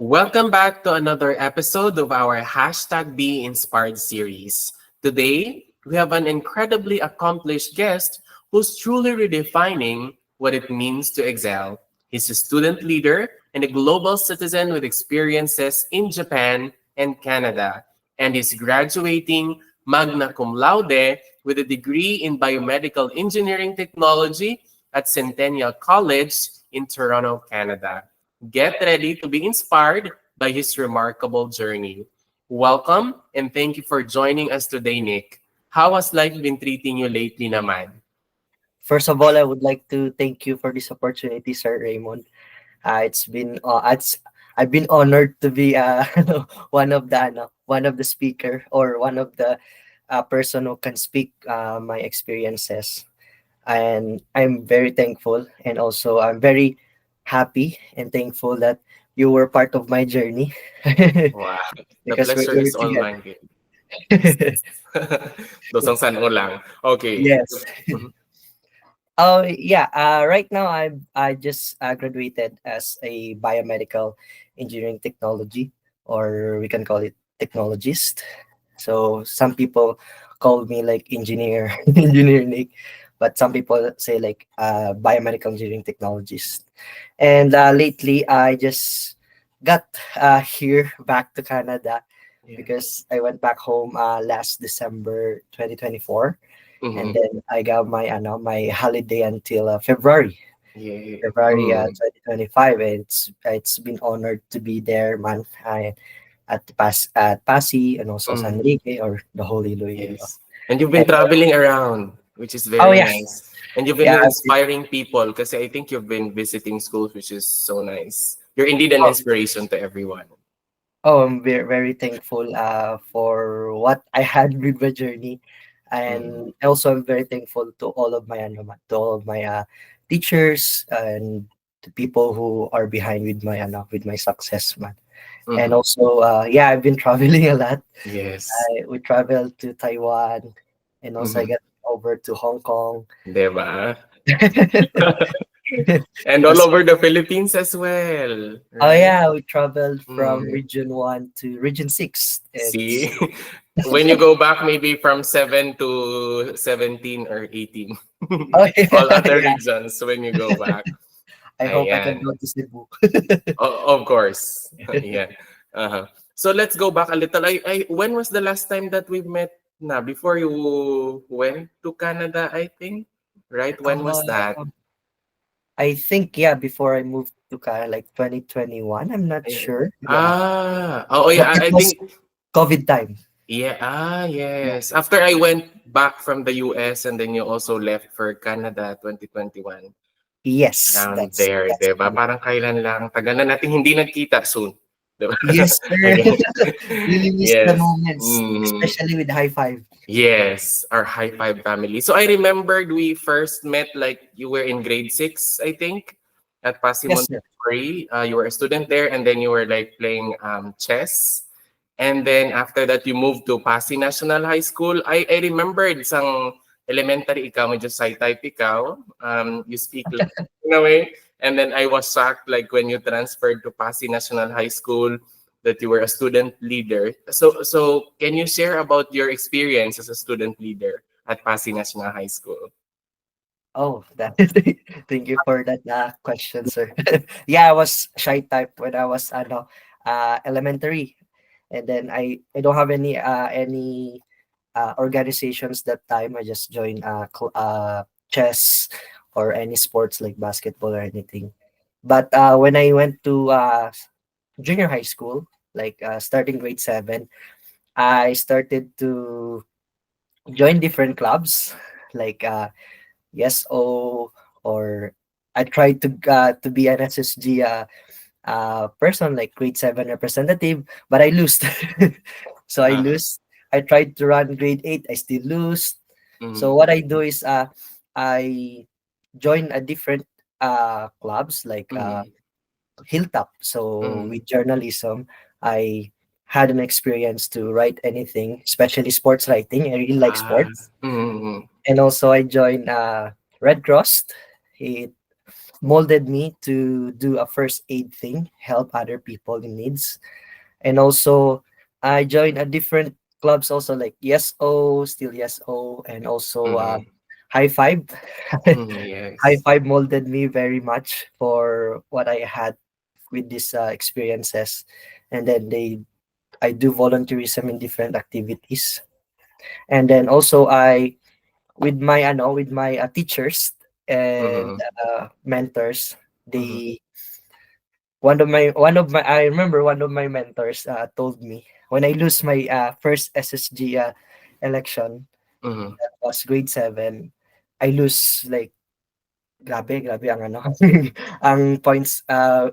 Welcome back to another episode of our Hashtag Be Inspired series. Today, we have an incredibly accomplished guest who's truly redefining what it means to excel. He's a student leader and a global citizen with experiences in Japan and Canada, and is graduating magna cum laude with a degree in biomedical engineering technology at Centennial College in Toronto, Canada. Get ready to be inspired by his remarkable journey. Welcome and thank you for joining us today, Nick. How has life been treating you lately naman? First of all, I would like to thank you for this opportunity, Sir Raymond. I've been honored to be one of the speaker or one of the person who can speak my experiences, and I'm very thankful, and also I'm very happy and thankful that you were part of my journey Wow, the because pleasure we're is all together. mine. Dosang san lang. Okay. Yes. Oh yeah. Right now I just graduated as a biomedical engineering technology, or we can call it technologist. So some people call me like engineer, engineer Nick, but some people say like biomedical engineering technologist. And lately I just got here back to Canada Yes. because I went back home last December 2024, and Mhm. then I got my holiday until Yeah. February Mm. 2025, and it's been honored to be there, man. At Pasig and also San Mm. Enrique, or the Holy Loyola. Yes. And you've been And traveling around, which is oh very yeah, nice. And you've been yeah. inspiring people because I think you've been visiting schools, which is so nice. You're indeed an Oh, inspiration to everyone. I'm very thankful for what I had with my journey, Mm. and also I'm very thankful to all of to all of my teachers and the people who are behind with my success, man. And Mhm. also, yeah, I've been traveling a lot. Yes. We traveled to Taiwan, and also I Mhm. got over to Hong Kong. 'Di ba? And all That's- over the Philippines as well, oh right? yeah, we traveled from Mm. Region 1 to Region 6. See? It's When you go back, maybe from 7 to 17 or 18. oh All yeah, other yeah. regions when you go back. I hope I can Ayan. go to Cebu. Of course. Yeah. Uh-huh. So let's go back a little. When was the last time that we met na? Before you went to Canada, I think. Right? When was that? Um, I think yeah, before I moved to Canada, like 2021. I'm not Ayan. sure. Yeah, Oh but yeah, it I was think COVID time. yeah, Yeah. yes. After I went back from the US and then you also left for Canada 2021. Yes, Around there, that's 'di ba? correct. Parang kailan lang, tagal na nating hindi nagkita soon, 'di ba? Yes, sir. Okay. Really miss the Yes. moments, Mhm. especially with high five. Yes, our high five family. So I remembered we first met like you were in grade 6, I think, at Pasig Yes, sir. Montessori. You were a student there and then you were like playing chess. And then after that, you moved to Pasig National High School. I remembered sang elementary ikaw, medyo sci-type ikaw. You speak like, in a way. And then I was shocked like when you transferred to Pasig National High School that you were a student leader. So can you share about your experience as a student leader at Pasig National High School? Oh, that thank you for that question, sir. Yeah, I was shy type when I was elementary, and then I don't have any organizations that time. I just joined chess or any sports like basketball or anything. But when I went to junior high school, like starting grade 7, I started to join different clubs like Yes O, or I tried to be an SSG person like grade 7 representative, but I lost. So I Uh-huh. lose. I tried to run grade 8, I still lose. So Mm-hmm. what I do is I join a different clubs like Mm-hmm. Hilltop. So Mm-hmm. with journalism, I had an experience to write anything, especially sports writing. I really like Ah. sports. Mm-hmm. And also I joined Red Cross. It molded me to do a first aid thing, help other people in needs. And also I joined a different clubs also, like ESO, still ESO, and also Mm-hmm. High Five. Mm-hmm. High Yes. Five molded me very much for what I had with these experiences. And then I do volunteerism in different activities. And then also I with my teachers and Mm-hmm. mentors, Mm-hmm. they I remember one of my mentors told me when I lose my first SSG election, Mm-hmm. that was grade 7. I lose like grabe ang ano ang points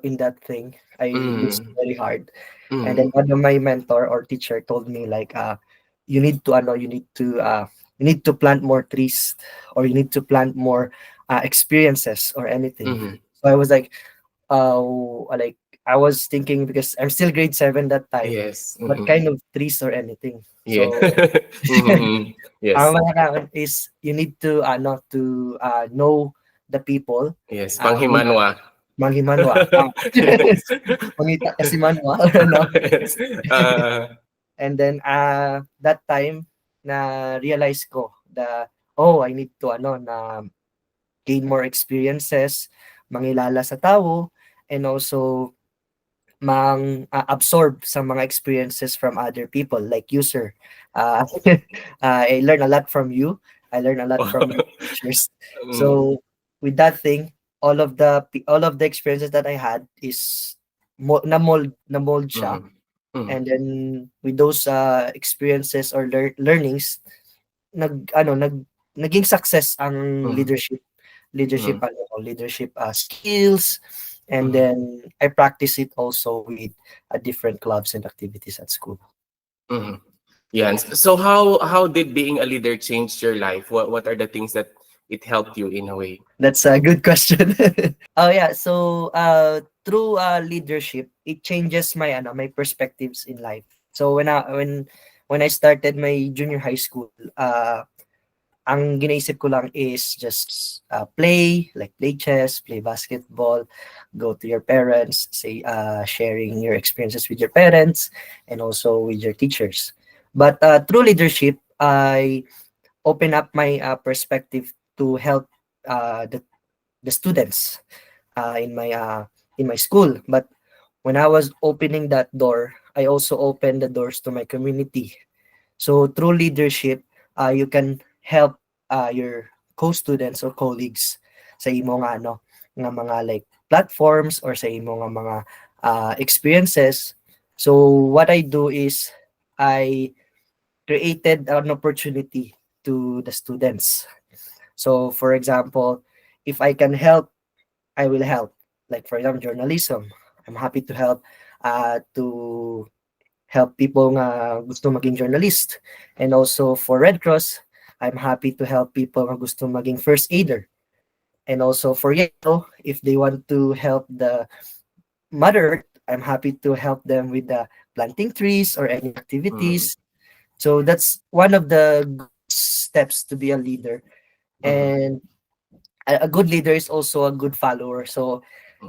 in that thing. I lose Mm-hmm. very hard. And then Mm-hmm. one of my mentor or teacher told me like you need to you need to plant more trees, or you need to plant more experiences or anything. Mm-hmm. So I was like I was thinking, because I'm still grade 7 that time, Yes. what Mm-hmm. kind of trees or anything. Yeah. So Mm-hmm. ang Yes. kailangan is you need to know the people, Yes. muna Panghimanwa. manghimanwa, mangita kasi manwa, no? Yes. And then that time na realize ko oh, I need to na gain more experiences, mangilala sa tao, and also absorb sa mga experiences from other people like you, sir. I learn a lot from you. I learn a lot from my teachers. Mm, So with that thing, all of the experiences that I had is na mold siya. mm, mm, And then with those experiences or learnings, naging success ang mm, leadership mm, leadership skills. And mm, then I practice it also with different clubs and activities at school. mm. Yeah. And so how did being a leader change your life? What are the things that it helped you in a way? That's a good question. Oh yeah, so through leadership, it changes my perspectives in life. So when I started my junior high school, ang ginaisip ko lang is just play chess, play basketball, go to your parents, say sharing your experiences with your parents and also with your teachers. But through leadership, I open up my perspective to help the students in my school. But when I was opening that door, I also opened the doors to my community. So through leadership, you can help your co-students or colleagues sa imo nga nga mga like platforms or sa imo nga mga experiences. So what I do is I created an opportunity to the students. So for example, if I can help, I will help. Like for example, journalism. I'm happy to help people nga gusto maging journalist. And also for Red Cross, I'm happy to help people nga gusto maging first aider. And also for Yellow, if they want to help the Mother Earth, I'm happy to help them with the planting trees or any Mm, activities. So that's one of the good steps to be a leader. mm, And a good leader is also a good follower. So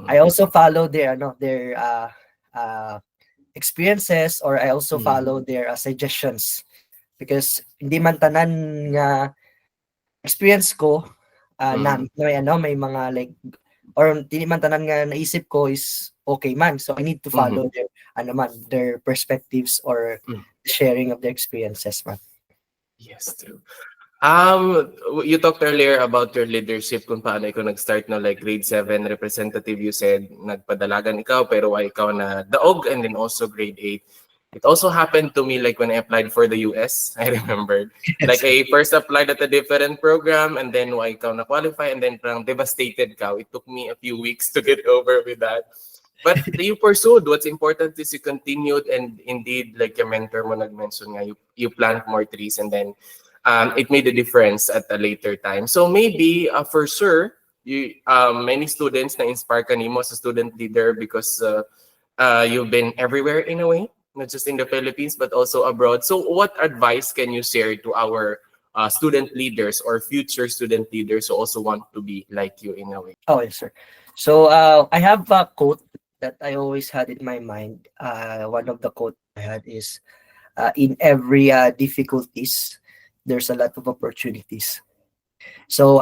I mm, also follow their uh, experiences, or I also mm, follow their suggestions, because hindi man tanan nga experience ko na mm, may mga like, or hindi man tanan nga naisip ko is okay man, so I need to mm, follow their perspectives or mm. sharing of their experiences man. Yes, true. You talked earlier about your leadership kung paano ikaw nag-start no, like grade 7 representative, you said nagpadalagan ikaw pero why ikaw na daog, and then also grade 8. It also happened to me like when I applied for the US. I remember. Like Yes. I first applied at a different program and then why ikaw na qualify and then parang devastated ka. It took me a few weeks to get over with that. But you pursued. What's important is you continued, and indeed, like your mentor mo nag-mention nga, you plant more trees, and then it made a difference at a later time. So maybe for sure, many students na inspire ka nimo as a student leader because you've been everywhere in a way, not just in the Philippines but also abroad. So what advice can you share to our student leaders or future student leaders who also want to be like you in a way? Oh yes, sir. So I have a quote that I always had in my mind. One of the quote I had is, in every difficulties, there's a lot of opportunities. So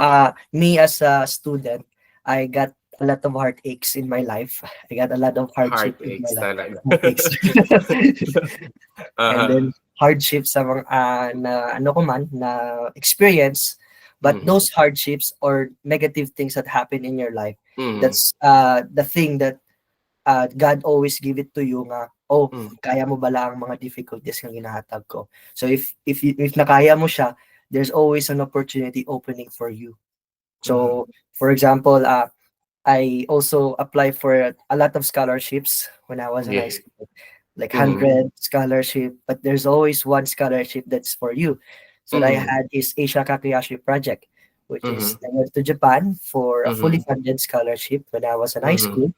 me as a student, I got a lot of heartaches in my life. I got a lot of hardship in my Heartaches life. talaga. Heartaches. And Uh-huh. then hardships sa mga na ano ko man na experience, but Mhm. those hardships or negative things that happen in your life, Mhm. that's the thing that God always give it to you nga, oh, Mhm. kaya mo bala ang mga difficulties nga ginahatag ko. So if nakaya mo siya, there's always an opportunity opening for you. Mhm. So for example, I also apply for a lot of scholarships when I was in high Yeah. school, like Mhm. 100 scholarship, but there's always one scholarship that's for you. So what I Mhm. had is Asia Kakuyashi Project, which is Mhm. I went to Japan for a fully Mhm. funded scholarship when I was in high Mhm. school,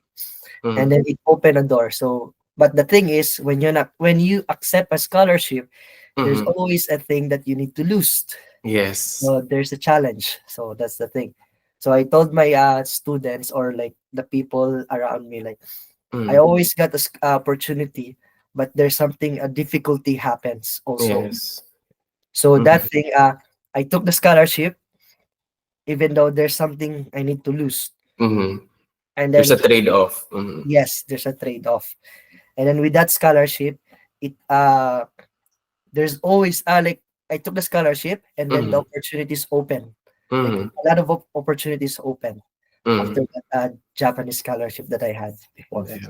and Mhm. then it opened a door. So, but the thing is, when you accept a scholarship, there's Mhm. always a thing that you need to lose. Yes. So there's a challenge. So that's the thing. So I told my students or like the people around me, like I Mhm. always got this opportunity, but there's something a difficulty happens also. Yes. So that Mhm. thing, I took the scholarship, even though there's something I need to lose. Mhm. And There's a then trade-off. Mhm. yes, there's a trade-off. And then with that scholarship, it there's always like I took the scholarship and then the Mhm. opportunities open. Like Mhm. a lot of opportunities open after Mhm. that Japanese scholarship that I had before that.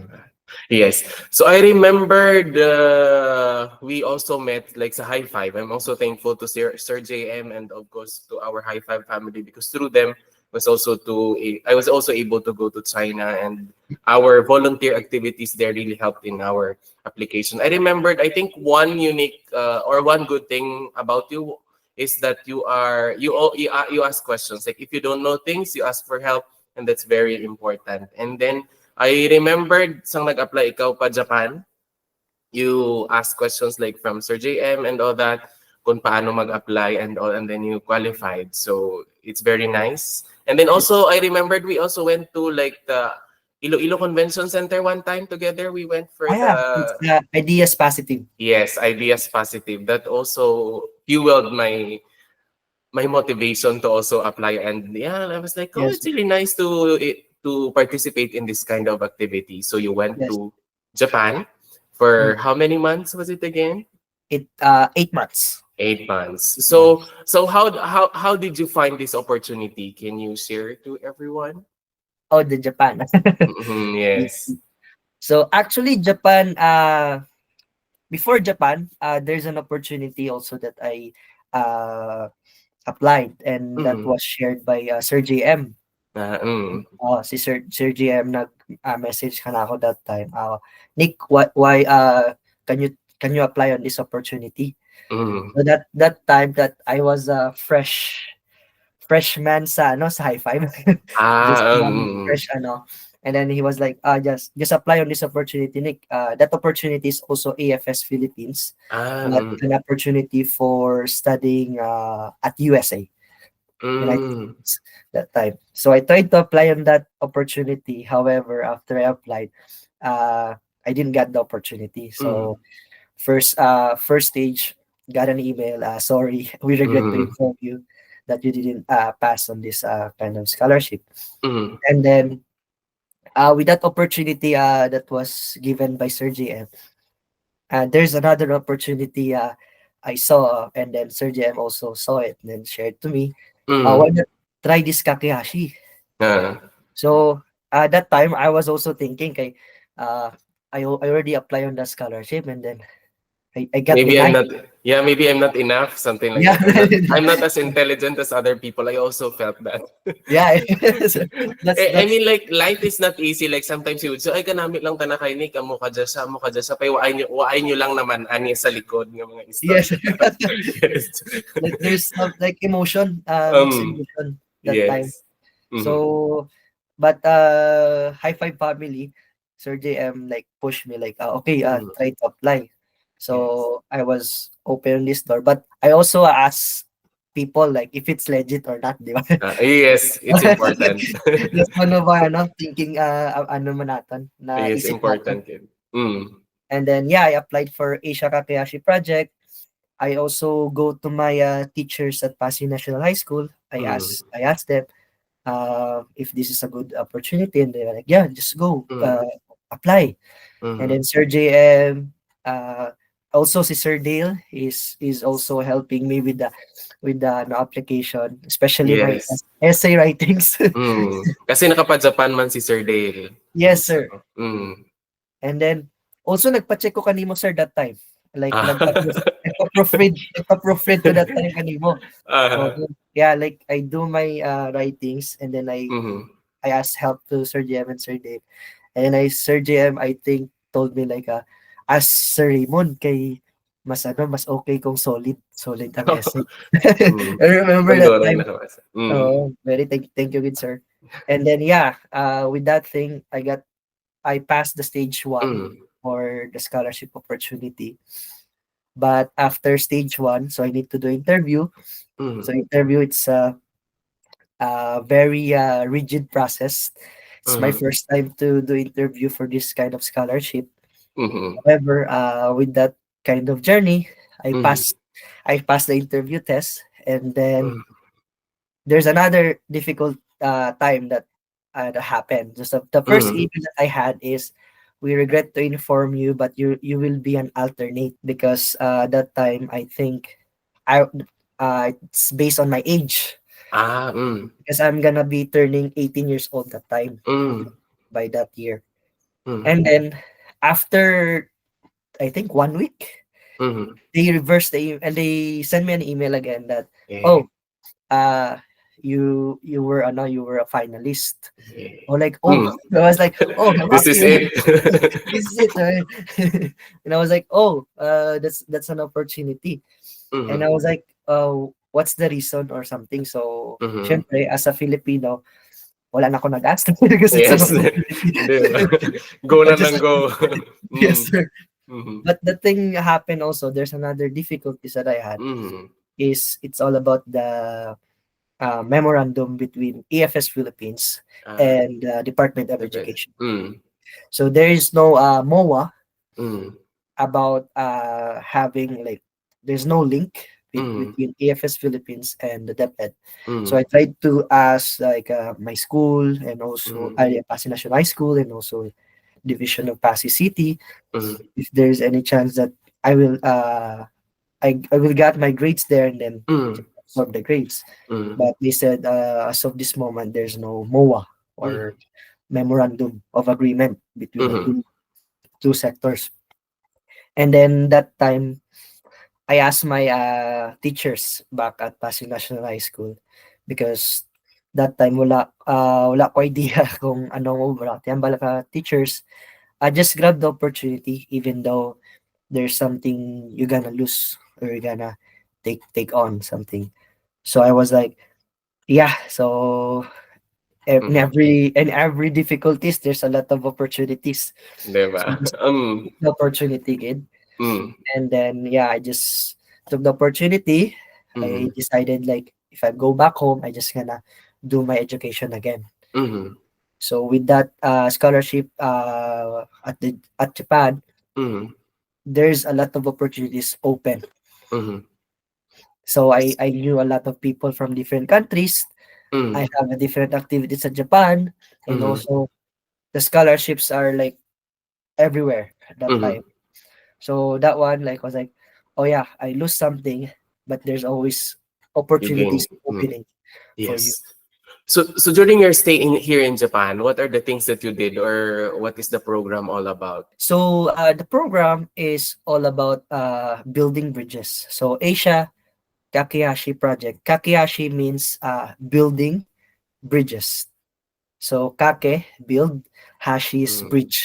Yes. So I remember we also met like sa High Five. I'm also thankful to Sir JM and of course to our High Five family because through them I was also able to go to China, and our volunteer activities there really helped in our application. I remembered, I think one unique or one good thing about you is that you ask questions. Like if you don't know things, you ask for help, and that's very important. And then I remembered sang nag-apply ikaw pa Japan, you ask questions like from Sir JM and all that, kung paano mag-apply and all, and then you qualified. So it's very nice. And then also I remembered we also went to like the Iloilo Convention Center one time together. We went for Ah, yeah, it's the ideas positive. yes, Ideas Positive. That also fueled my motivation to also apply. And yeah, I was like, oh, Yes, it's really nice to participate in this kind of activity. So you went yes. to Japan Mm. for how many months was it again? It 8 months. 8 months. Yeah. So how did you find this opportunity? Can you share it to everyone? Oh, the Japan. Mhm, yes. So actually, Japan. Before Japan, there's an opportunity also that I uh applied, and that Mm. was shared by Sir JM. Mm. Si Sir GM message ka na ako that time. Nick, why can you apply on this opportunity? Mm. So that time that I was a freshman sa sa high five. Just Ah, fresh and then he was like, just apply on this opportunity, Nick. That opportunity is also AFS Philippines. mm. An opportunity for studying at USA. United Mm. States that time. So I tried to apply on that opportunity. However, after I applied, I didn't get the opportunity. Mm. So first stage got an email. Sorry, we regret to Mm. inform you that you didn't pass on this kind of scholarship. Mm. And then with that opportunity that was given by Sir GM, there's another opportunity I saw, and then Sir GM also saw it and then shared to me. Why Mm. not try this Kakehashi? Ah. So that time I was also thinking, kay, uh, I already applied on the scholarship, and then I got Maybe denied. maybe I'm not enough, something like Yeah, that. I'm not as intelligent as other people. I also felt that. yeah. I That's mean, like, life is not easy. Like, sometimes you would say, ay, kanamit lang tanakay ni, amo ka dyan sa, pay, waay nyo lang naman, ani sa likod ng mga yes. istorya. Yes. Like there's some like emotion, mixed um, emotion that time. yes. Mm-hmm. So, but High Five family, Sir JM like pushed me like, okay, Mm-hmm. try to apply. Yes. So I was open this door, but I also asked. people like if it's legit or not, di ba? Yes, it's important. That's one of our ano, thinking ano man natin, na Yes, isip natin. important yun. Mm. And then yeah, I applied for Asia Kakeyashi project. I also go to my teachers at Pasig National High School. Mm. I asked them if this is a good opportunity, and they're like, yeah, just go Mm. apply. And Mhm. then Sir JM, also si Sir Dale is also helping me with the no, application, especially my Yes. essay writings. Kasi nakapa-Japan man si Sir Dale. Yes, sir. Mm. And then also nagpa-check ko kanimo sir that time. Like Ah. nagpa-proofread to that time kanimo. So Ah. yeah, like I do my writings, and then Mhm. I asked help to Sir JM and Sir Dave. And then Sir JM, I think, told me like, as Sir Raymond, kay mas okay kung solid ang essay. Mm. I remember that Pandora time. nakabasa. Mm. Oh, very thank you, good sir. And then yeah, with that thing, I passed the stage one Mm. for the scholarship opportunity. But after stage one, so I need to do interview. Mm. So interview, it's a very rigid process. It's my Mhm. first time to do interview for this kind of scholarship. Mhm. However, with that kind of journey, I Mhm. passed. I passed the interview test, and then Mhm. there's another difficult time that happened. Just the first Mhm. email that I had is, "We regret to inform you, but you will be an alternate because that time I think I it's based on my age Ah, mm. because I'm gonna be turning 18 years old that time Mm. by that year." Mm. And then after I think 1 week, Mhm. they reversed and they sent me an email again that, Yeah. oh, uh you were you were a finalist. Yeah. Or like, oh, Mm. I was like, oh, I'm This is happy. it. This is it, right? And I was like, oh, that's an opportunity. And I Mhm. was like, oh, what's the reason or something? So Mhm. syempre, as a Filipino, wala na ako nag-ask because it's an Yes. opportunity. 'Di ba? Go I na just ng go. yes, Mm. sir. Mhm. But the thing happened also, there's another difficulties that I had Mhm. is it's all about the memorandum between EFS Philippines Ah, and Department of depende. Education. Mm. So there is no MOA Mm. about having like there's no link Mm. between AFS Philippines and the DepEd. So I Mm. tried to ask like my school and also Mm. Pasig National High School and also Division of Pasig City Mm. if there's any chance that I will I will get my grades there and then Mm. absorb the grades. Mm. But they said as of this moment there's no MOA Mm. or memorandum of agreement between the Mhm. two sectors. And then that time I asked my teachers back at Pasig National High School because that time wala ko idea kung ano mo ba. Yan bala ka teachers. I just grabbed the opportunity even though there's something you're gonna lose or you're gonna take on something. So I was like, yeah. So Mhm. in every difficulties, there's a lot of opportunities. 'Di ba? So just Hmm. take the opportunity, kid. Hmm. And then yeah, I just took the opportunity. I Mhm. decided like if I go back home, I just gonna do my education again. Mhm. So with that scholarship at Japan, Mhm. there's a lot of opportunities open. Mhm. So I knew a lot of people from different countries. I Mhm. have a different activities at Japan, and Mhm. also the scholarships are like everywhere at that Mhm. time. So that one like was like, oh yeah, I lose something, but there's always You gain. opportunities Mm. opening for you. Yes. So during your stay here in Japan, what are the things that you did, or what is the program all about? So the program is all about building bridges. So Asia Kakeyashi project. Kakeyashi means building bridges. So kake build, hashi is Mm. bridge.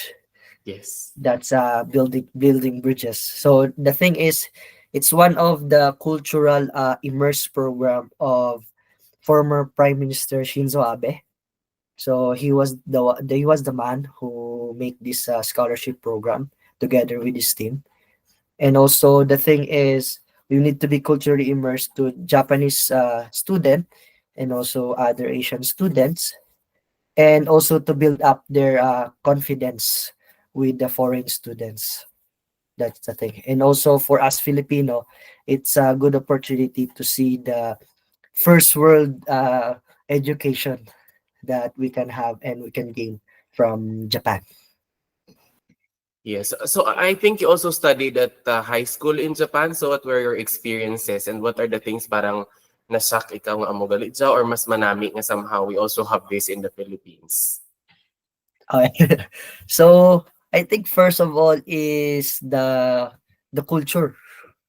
Yes. That's building bridges. So the thing is, it's one of the cultural immerse program of former Prime Minister Shinzo Abe. So he was the man who made this scholarship program together with his team. And also the thing is, we need to be culturally immersed to Japanese student and also other Asian students, and also to build up their confidence with the foreign students. That's the thing. And also for us Filipino, it's a good opportunity to see the first world education that we can have and we can gain from Japan. Yes. So I think you also studied at high school in Japan. So what were your experiences and what are the things parang nasak ikaw nga amo galit dya or mas manami nga somehow we also have this in the Philippines? Okay. So I think first of all is the culture.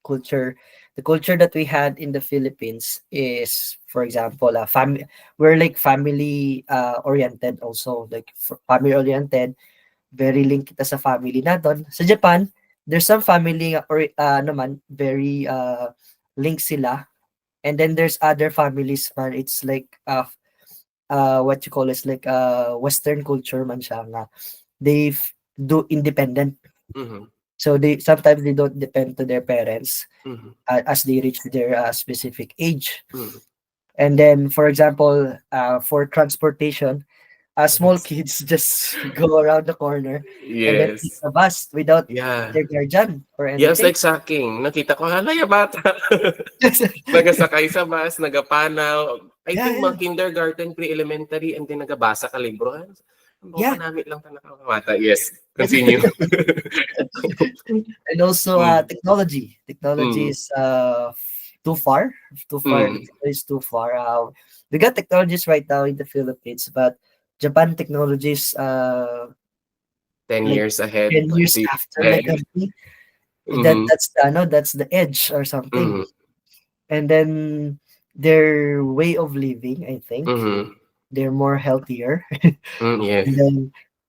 The culture that we had in the Philippines is, for example, we're like family oriented also, like family oriented, very linked kita sa family natin. Sa Japan, there's some family or naman very linked sila, and then there's other families man, it's like what you call is like western culture man siya nga they do independent. Mhm. So they sometimes they don't depend to their parents Mhm. as they reach their specific age. Mhm. And then, for example, for transportation, small Yes. kids just go around the corner and then take Yes. the bus without Yeah. their guardian or Yes, anything. like sa akin. Nakita ko, hala, yung bata. Nagasakay sa bus, nagapanaw. I Yeah, think yeah, mga kindergarten, pre-elementary, and then nagabasa ka libro. Ang yeah. panamit lang ta nakamata. Yes, continue. And also Mm, technology. Technology mm, is too far. Too far. The mm. technology is too far. We got technologies right now in the Philippines, but Japan technologies 10 like years ahead, 10 years 20 years after like ahead. company. Mm-hmm, That's the that's the edge or something. mm-hmm, And then their way of living, I think, mm-hmm, they're more healthier. mm, yes. And then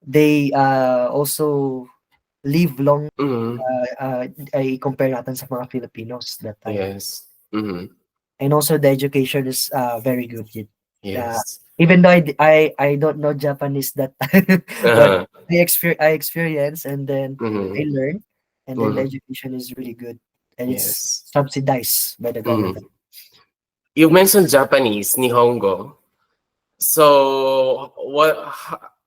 they also live long. Mm-hmm, I compare natin sa mga Filipinos that time. yes. Mm-hmm, And also the education is very good. Uh, yes. even though I don't know Japanese that time, but Uh-huh, I experience and then I mm-hmm, learn, and then the mm-hmm, education is really good and it's yes. subsidized by the government. Mm. You mentioned Japanese, Nihongo. So,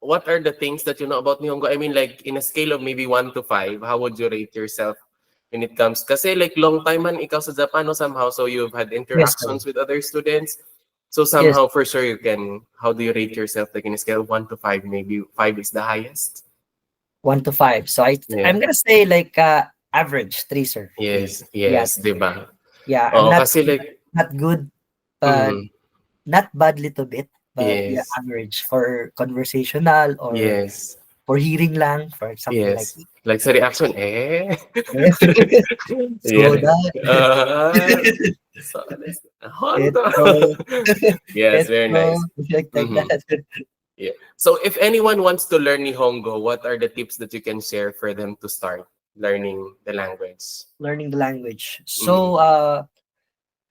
what are the things that you know about Nihongo? I mean, like in a scale of maybe 1 to 5, how would you rate yourself when it comes? Kasi like long time man ikaw sa Japan, no, somehow, so you've had Yes, sir. interactions with other students. So Yes, somehow for sure you can. How do you rate yourself? Like in a scale of 1 to 5, maybe 5 is the highest. 1 to 5. So Yeah. I'm gonna say like average 3, sir. 3. Yes. Yeah, Yes. 'Di ba? yeah. I'm Oo, kasi like. not good, but Mm, not bad little bit, but yeah, yes. average for conversational or Yes. for hearing lang, for something like Yes. Like sa reaction, eh. that. So Yeah. that Uh, so that's Honda. Petro, Yes, very Petro, nice. like Hmm. that. Yeah. So if anyone wants to learn Nihongo, what are the tips that you can share for them to start learning the language? Learning the language. Mm. So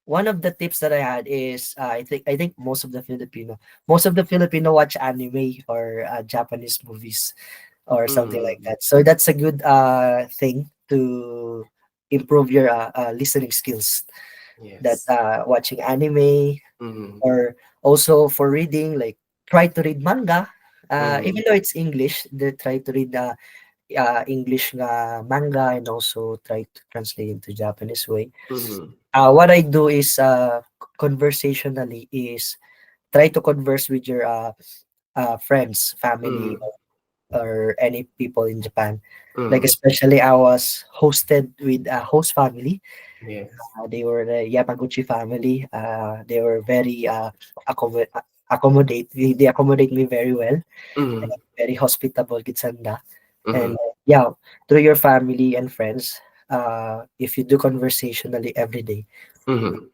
one of the tips that I had is I think most of the Filipino watch anime or Japanese movies or something like Mm. that. So that's a good thing to improve your listening skills. That Yes. watching anime Mm. or also for reading, like try to read manga. Even Mm. though it's English, they try to read English nga manga and also try to translate into Japanese way. Mm. What I do is conversationally is try to converse with your friends, family, Mm. or any people in Japan. Like Mm. especially I was hosted with a host family. Yes. They were the Yamaguchi family. They were very accommodate. They accommodate me very well. Mm. Very hospitable, Gitsanda. And Mm. yeah, through your family and friends, if you do conversationally every day, Mm.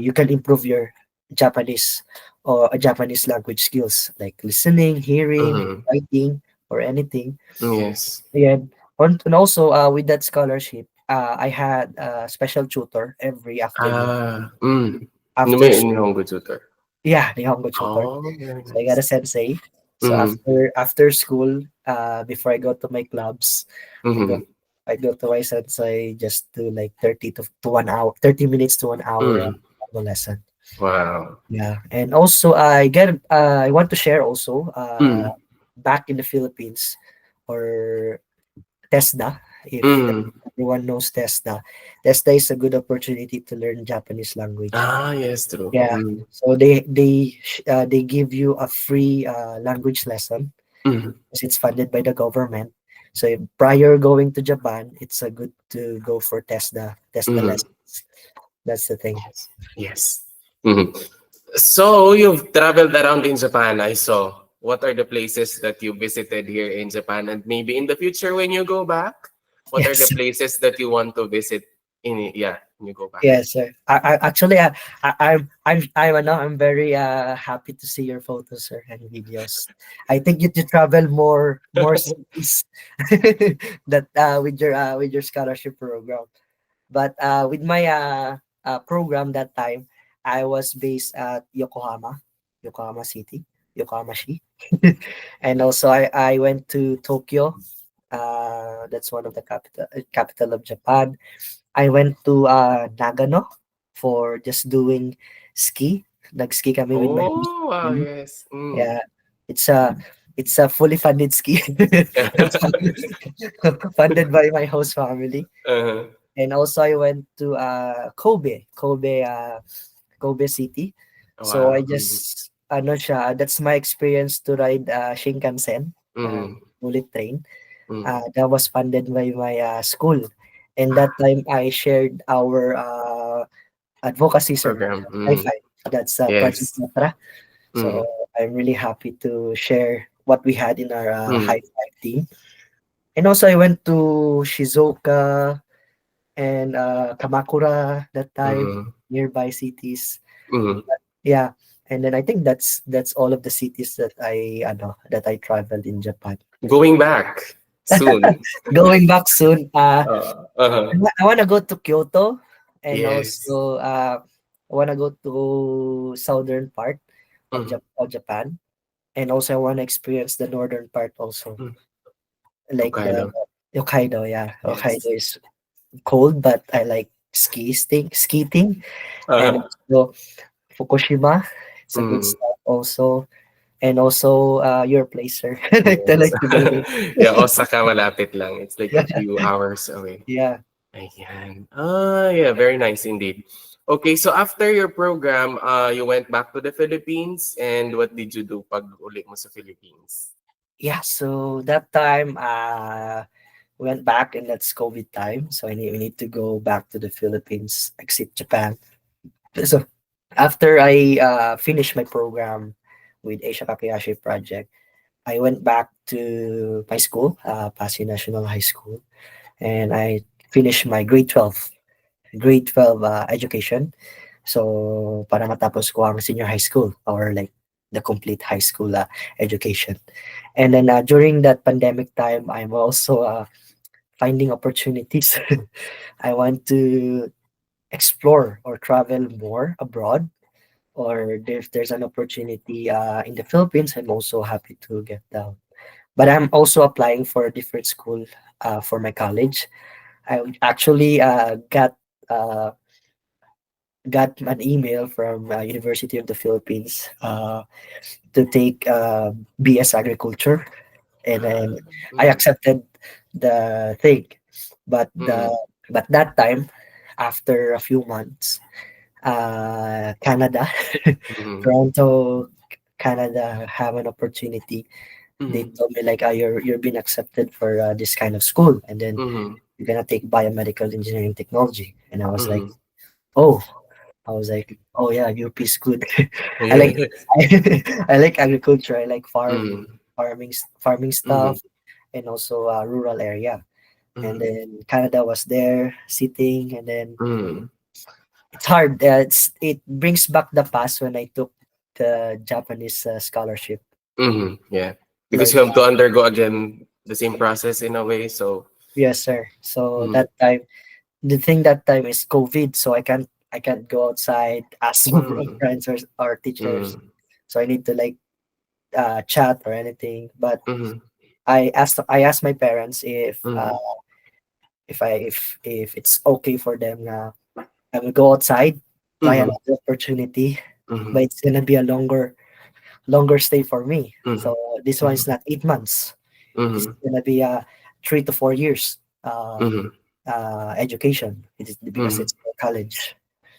you can improve your Japanese or Japanese language skills like listening, hearing, Mm. writing, or anything. Yes. Yeah, and also with that scholarship, I had a special tutor every afternoon Ah. Mm. after May school. Nihongo tutor. Yeah, Nihongo tutor. Oh, very So I got nice. a sensei. So Mm. after school, before I go to my clubs, I go Mm. I go twice, and so I just do like 1 hour, 30 minutes to 1 hour Mm. lesson. Wow. Yeah, and also I want to share also Mm. back in the Philippines, or TESDA, if Mm. everyone knows TESDA. TESDA is a good opportunity to learn Japanese language. Ah, yes, true. Yeah, Mm. so they give you a free language lesson, Mm. because it's funded by the government. So prior going to Japan, it's a good to go for TESDA Mm. lessons. That's the thing. Yes. Yes. Mhm. So you've traveled around in Japan, I saw. What are the places that you visited here in Japan? And maybe in the future when you go back, what are the Yes. places that you want to visit when you go back? Yes, sir. Actually, I'm very happy to see your photos, sir, and videos. I think you to travel more cities that with your scholarship program. But with my program that time, I was based at Yokohama City, Yokohama-shi, and also I went to Tokyo. That's one of the capital of Japan. I went to Nagano for just doing ski. Nag-ski kami with my host Oh, wow, family. yes. Mm. Yeah, it's a fully funded ski. It's funded by my host family. Uh-huh. And also I went to Kobe City. So I Wow. Mm. just ano siya, that's my experience to ride Shinkansen, Mm. bullet train. Mm. That was funded by my school. And that time I shared our advocacy service, Program. Mm. Wi-Fi. That's Project Yes. Matra. So Mm. I'm really happy to share what we had in our Mm. high five team. And also I went to Shizuoka and Kamakura that time, Mm. nearby cities. Mm. Yeah. And then I think that's all of the cities that I traveled in Japan. Going back soon. Going back soon, Uh-huh. I wanna go to Kyoto, and Yes. also I wanna go to southern part of Mm. Japan, and also I wanna experience the northern part also, Mm. like the Hokkaido. Hokkaido. Yeah, Yes. Hokkaido is cold, but I like skiing, and Uh-huh. also Fukushima. It's a good Mm. stuff also, and also your place, sir. I Yes. like to go there. Yeah, Osaka malapit lang. It's like Yeah, a few hours away. yeah. Ayan. Ah, yeah, very nice indeed. Okay, so after your program, you went back to the Philippines, and what did you do pag uli mo sa Philippines? Yeah, so that time went back, and that's COVID time. So we need to go back to the Philippines, exit Japan. So after I finished my program with Asia Kakeyashi project, I went back to my school, Pasay National High School, and I finished my grade 12 education. So para matapos ko ang senior high school, or like the complete high school education. And then during that pandemic time, I'm also finding opportunities. I want to explore or travel more abroad, or if there's an opportunity in the Philippines, I'm also happy to get down. But I'm also applying for a different school for my college. I actually uh, got an email from University of the Philippines to take BS Agriculture, and then Ah, I mm, accepted the thing. But the mm, but that time, after a few months, Canada, mm, Toronto, Canada have an opportunity. They mm, told me like, you're being accepted for this kind of school, and then mm, you're gonna take biomedical engineering technology. And I was like, mm. oh, oh yeah, UP is good. I like Yes. I like agriculture. I like Mm, farming mm, stuff, and also rural area. And mm, then Canada was there sitting, and then mm, it's hard. It brings back the past when I took the Japanese scholarship. yeah. Because Like you have to undergo again the same process in a way. So, yes, sir. So mm, that time, the thing that time is COVID, so I can't go outside, ask for mm, friends or teachers. mm, So I need to like chat or anything. But mm, I asked my parents if mm, if it's okay for them na I will go outside, try Mhm. another opportunity, Mhm. but it's gonna be a longer stay for me. Mhm. So this one is Mhm. not 8 months. This is Mhm. gonna be 3 to 4 years Mhm. education. It is because Mhm. it's for college.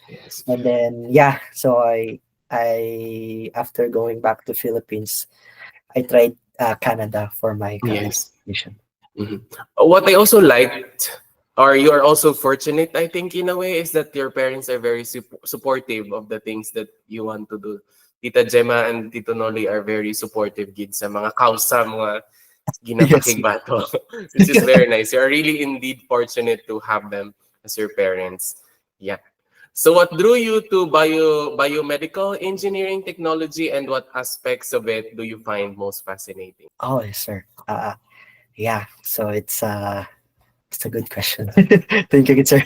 Yes. And then yeah, so I after going back to Philippines, I tried Canada for my college Yes. education. Mhm. What I also liked, or you are also fortunate, I think, in a way, is that your parents are very supportive of the things that you want to do. Tita Gemma and Tito Noli are very supportive gid sa mga kausa, mga Yes. ginapakigbato, which is very nice. You are really indeed fortunate to have them as your parents. Yeah. So what drew you to biomedical engineering technology, and what aspects of it do you find most fascinating? Oh, yes, sir. Yeah. So it's a good question. Thank you, good sir.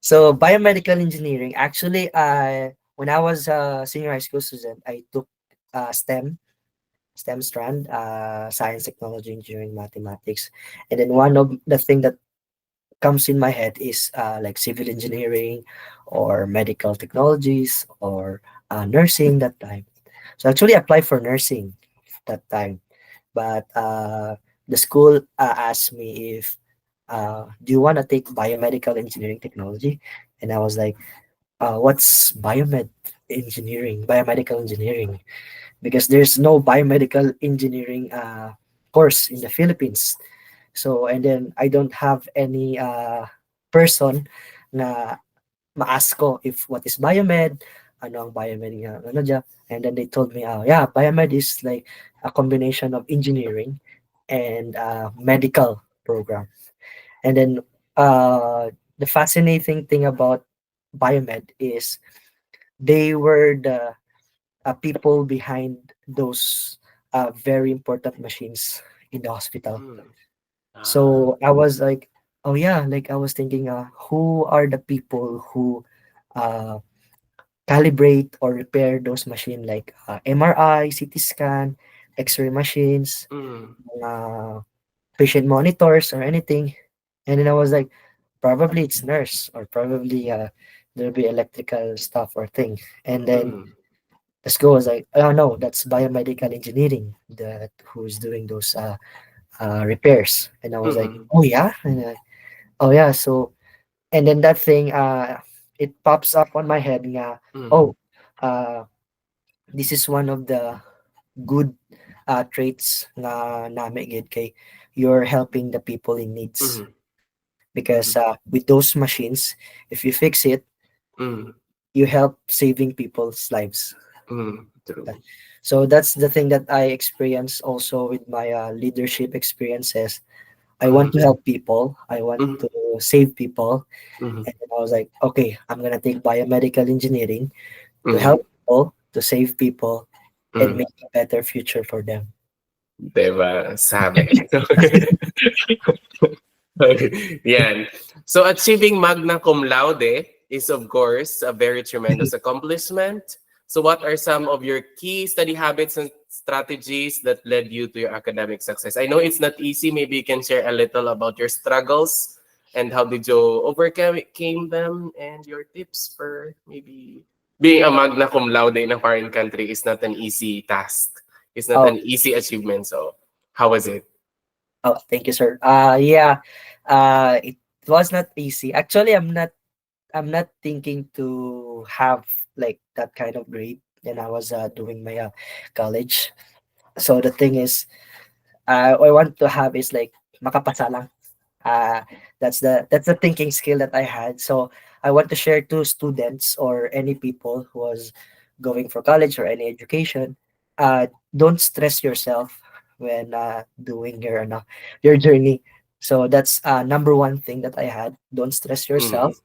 So biomedical engineering. Actually, when I was a senior high school student, I took STEM strand, science, technology, engineering, mathematics, and then one of the thing that comes in my head is like civil engineering, or medical technologies, or nursing that time. So I actually applied for nursing that time, but the school asked me if do you want to take biomedical engineering technology, and I was like, what's biomedical engineering, because there's no biomedical engineering course in the Philippines. So and then I don't have any person na ma-ask ko if what is biomed, ano ang biomed nga, ano dyan. And then they told me, yeah, biomed is like a combination of engineering and medical program. And then the fascinating thing about biomed is they were the people behind those very important machines in the hospital. Hmm. Ah. So I was like, oh yeah, like I was thinking, who are the people who uh, calibrate or repair those machines like MRI, CT scan, X-ray machines, Mm. uh, patient monitors or anything. And then I was like, probably it's nurse, or probably there'll be electrical stuff or thing. And then Mm. the school was like, oh no, that's biomedical engineering that who's doing those repairs. And I was like, Mm. oh yeah, oh yeah. So and then that thing it pops up on my head nga, Mm. oh this is one of the good traits nga nami gid kay you're helping the people in needs, Mm. because Mm. with those machines, if you fix it, Mm. you help saving people's lives. Mm. True. So that's the thing that I experience also with my leadership experiences. I want Mm. to help people, I want Mm. to save people. Mm. And then I was like, okay, I'm gonna take biomedical engineering to Mm. help people, to save people, and Mm. make a better future for them. Diba? Sabi. Okay. Yan. So achieving magna cum laude is of course a very tremendous accomplishment. So what are some of your key study habits and strategies that led you to your academic success? I know it's not easy. Maybe you can share a little about your struggles and how did you overcame them, and your tips for maybe being a magna cum laude in a foreign country is not an easy task. It's not Oh, an easy achievement. So how was it? oh, thank you, sir. Yeah, it was not easy. Actually, I'm not thinking to have like that kind of grade when I was doing my college. So the thing is, I want to have is like makapasa lang. Uh, that's the thinking skill that I had. So I want to share to students or any people who was going for college or any education. Don't stress yourself when doing your journey. So that's number one thing that I had. Don't stress Mm-hmm. yourself.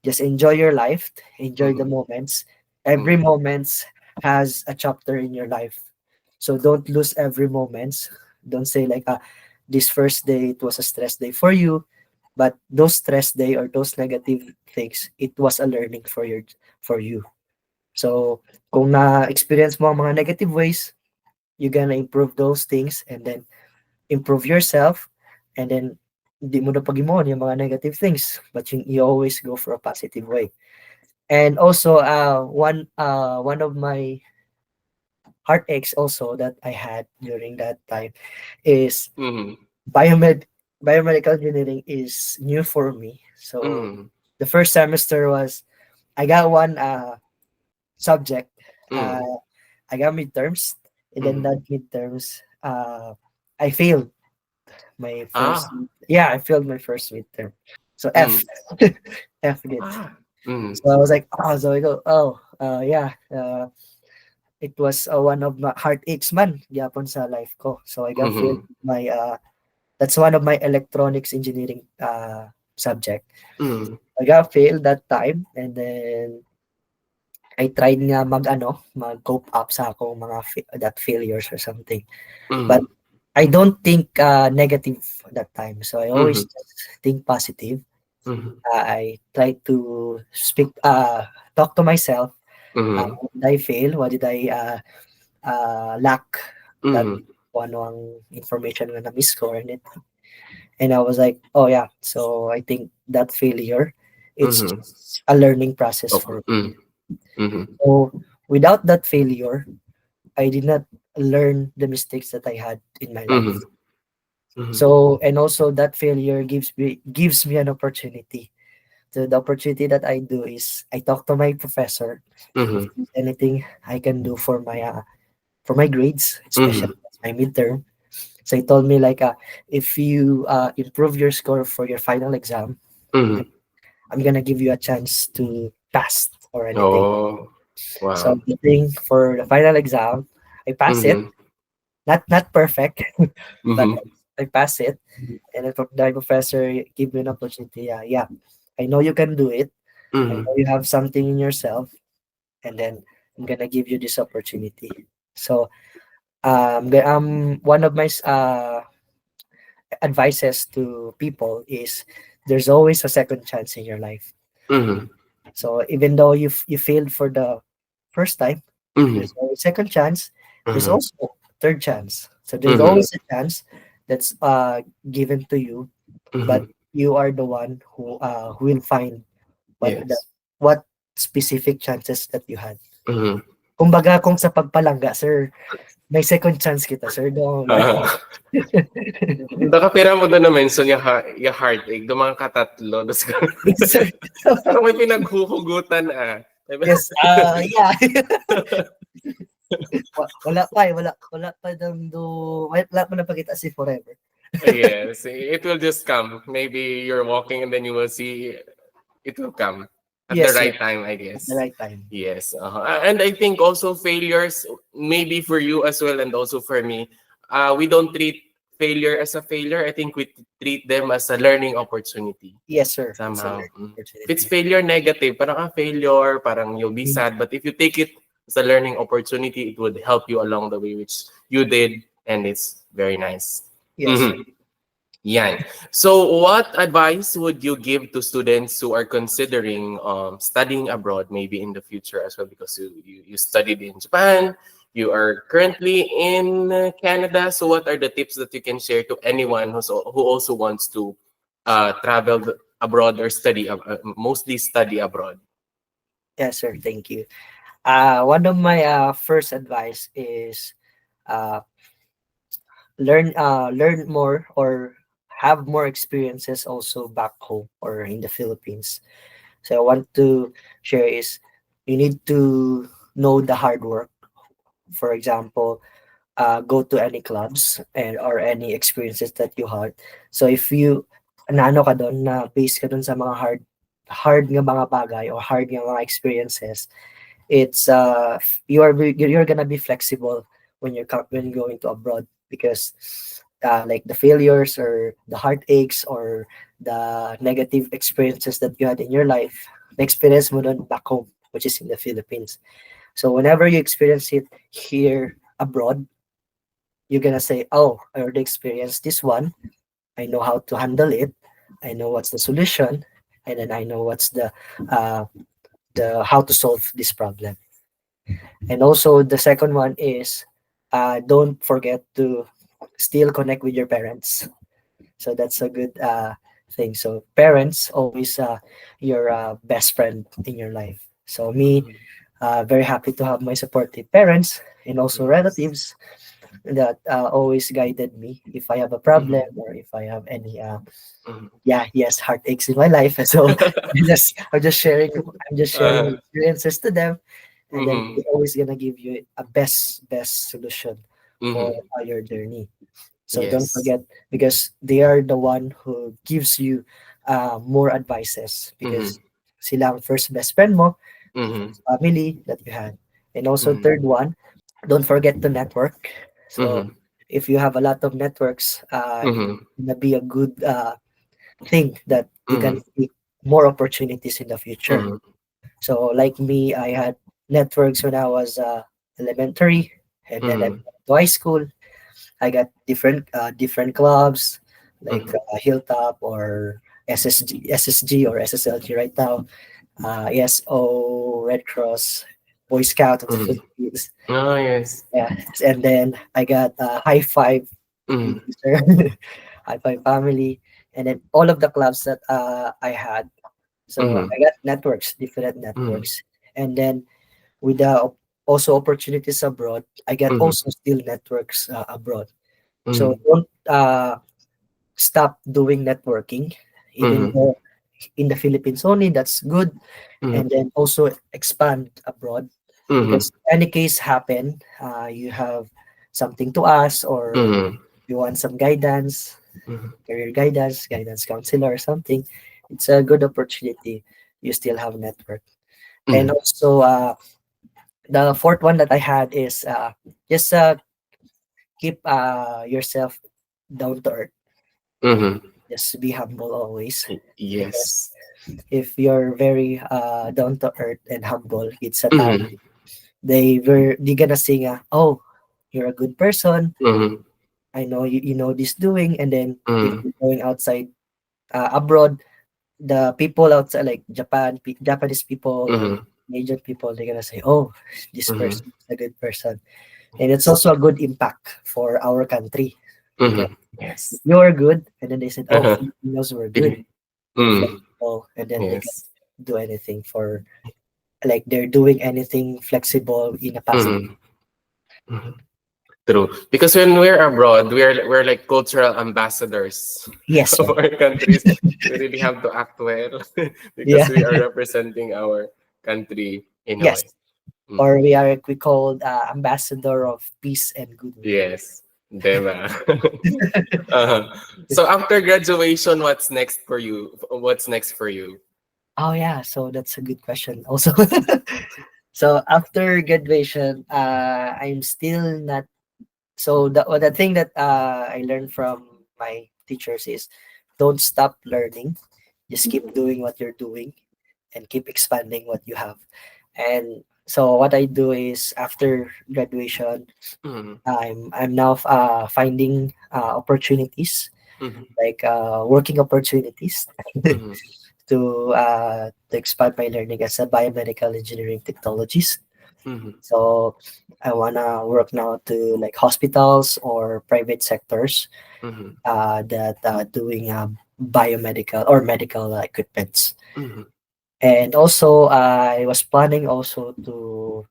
Just enjoy your life. Enjoy the Mm-hmm. moments. Every moments has a chapter in your life. So don't lose every moments. Don't say like this first day it was a stress day for you, but those stress day or those negative things, it was a learning for you. So kung na-experience mo ang mga negative ways, you're gonna improve those things and then improve yourself, and then hindi mo na pag-imon yung mga negative things, but you always go for a positive way. And also, one of my heartaches also that I had during that time is Mhm. biomed biomedical engineering is new for me. So Mhm. the first semester was I got one subject. Uh, Mhm. I got midterms, and then Mhm. that midterms, I failed my first. Ah. Yeah, I failed my first midterm. So F, Mm. F gets. Ah. Mhm. So I was like, oh, so I go, oh, yeah. It was one of my heartaches man gyapon sa life ko. So I got failed Mhm. my that's one of my electronics engineering subject. Mhm. I got failed that time, and then I tried nga mag cope up sa akong mga that failures or something. But Mhm. I don't think negative that time. So I always Mhm. just think positive. Mhm. I try to talk to myself. Mhm. What did I fail? What did I lack? That Mhm. kung ano ang information nga na-miss ko or anything. And I was like, oh yeah. So I think that failure, it's Mhm. just a learning process Okay. for me. Mhm. Mhm. So without that failure, I did not learn the mistakes that I had in my life. Mhm. Mhm. So and also that failure gives me an opportunity. So the opportunity that I do is I talk to my professor if Mhm. there's anything I can do for my grades, especially Mhm. my midterm. So he told me like if you improve your score for your final exam, Mhm. I'm gonna give you a chance to pass or anything. Oh, So wow. the thing for the final exam, I pass it. Mhm. Not perfect, but Mhm. I pass it. And then the professor give me an opportunity. Yeah, I know you can do it. I Mhm. know you have something in yourself, and then I'm gonna give you this opportunity. So one of my advices to people is there's always a second chance in your life. Mhm. So even though you failed for the first time, Mhm. there's always second chance. There's Mhm. also third chance. So there's Mhm. always a chance that's given to you, but Mhm. you are the one who will find what the Yes. what specific chances that you had. Mhm. Kumbaga kung sa pagpalangga, sir, may second chance kita, sir. No. Ah. Nakapira mo doon na mention yung heartache, do mga katatlo. Tas Yes, sir. parang may pinaghuhugutan ah. Diba? Yes, yeah. Wala pa eh, wala pa dang wala pa napakita si Forever. Yes, it will just come. Maybe you're walking and then you will see it will come at the Yes, sir. right time, I At the guess. right time. Yes. And I think also failures, maybe for you as well, and also for me, we don't treat failure as a failure. I think we treat them as a learning opportunity Yes, sir. It's a somehow. learning If it's opportunity. failure negative, parang failure, parang you'll be Mm. sad. But if you take it as a learning opportunity, it would help you along the way, which you did, and it's very nice. Yes, sir. Mhm. Yan. So, what advice would you give to students who are considering studying abroad, maybe in the future as well? Because you studied in Japan, you are currently in Canada. So, what are the tips that you can share to anyone who also wants to travel abroad or mostly study abroad? Yes, sir. Thank you. One of my first advice is uh, learn more or have more experiences also back home or in the Philippines. So I want to share is you need to know the hard work. For example, go to any clubs and or any experiences that you had. So if you naano ka doon na base ka doon sa mga hard nga mga bagay or hard nga mga experiences, it's you're gonna be flexible when when going to abroad because like the failures or the heartaches or the negative experiences that you had in your life, the experience mo doon back home, which is in the Philippines. So whenever you experience it here abroad, you're gonna say, "Oh, I already experienced this one. I know how to handle it. I know what's the solution, and then I know what's uh, the how to solve this problem." And also the second one is don't forget to still connect with your parents. So that's a good thing. So parents always your best friend in your life. So me, Mhm. very happy to have my supportive parents and also Yes. relatives that always guided me if I have a problem Mhm. or if I have any Mhm. yes, heartaches in my life. So I'm just sharing Uh, experiences to them, and then mhm. they're always gonna give you a best solution for Mhm. your journey. So don't Yes. forget, because they are the one who gives you more advices, because Mhm. sila ang first best friend mo, the Mhm. first family that you had. And also Mhm. third one, don't forget to network. So Mhm. if you have a lot of networks, it's Mhm. gonna be a good thing that you can Mhm. see more opportunities in the future. Mhm. So like me, I had networks when I was elementary, and then I Mhm. went to high school. I got different clubs like Mhm. Hilltop or SSG or SSLG right now. ESO, Red Cross, Boy Scout of the Mhm. Philippines. Oh, yes. Yeah, and then I got High Five Mhm. user, High Five family, and then all of the clubs that I had. So Mhm. I got networks, different Mhm. networks, and then with the also opportunities abroad, I get Mhm. also still networks abroad. So Mhm. don't stop doing networking, even Mhm. though in the Philippines only, that's good, Mhm. and then also expand abroad, Mhm. because any case happen, you have something to ask, or Mhm. you want some guidance, Mhm. career guidance, guidance counselor or something. It's a good opportunity. You still have network. And Mhm. also the fourth one that I had is just keep yourself down to earth. Mhm. Just be humble always, because Yes. if you're very down to earth and humble, it's a time Mhm. they're gonna sing oh, you're a good person, Mhm. I know you know this doing. And then if Mhm. you're going outside abroad, the people outside like Japanese people or Mhm. Asian people, they're gonna say, oh, this Mhm. person is a good person. And it's Yes. also a good impact for our country, because Mhm. if Yes. you're good and then they said, oh, Uh-huh. Filipinos were good, Mhm. they're Mm. flexible, and then they can Yes. do anything for, like, they're doing anything flexible in a positive. Mhm. Mhm. True. Because when we're abroad, we're like cultural ambassadors Yes, of sir. our countries. We really have to act well because Yeah. we are representing our country in a Yes. way. Mm. Or we called ambassador of peace and goodwill. Yes. Dema. Uh-huh. So after graduation, what's next for you? What's next for you? Oh yeah, so that's a good question also. So after graduation, I'm still not. So the thing that I learned from my teachers is, don't stop learning. Just keep doing what you're doing, and keep expanding what you have. And so what I do is, after graduation, Mhm. I'm now finding opportunities, Mhm. like working opportunities, Mhm. to expand my learning as a biomedical engineering technologist. Mhm. So I wanna work now to like hospitals or private sectors Mhm. that doing biomedical or medical equipments. Mhm. And also I was planning also to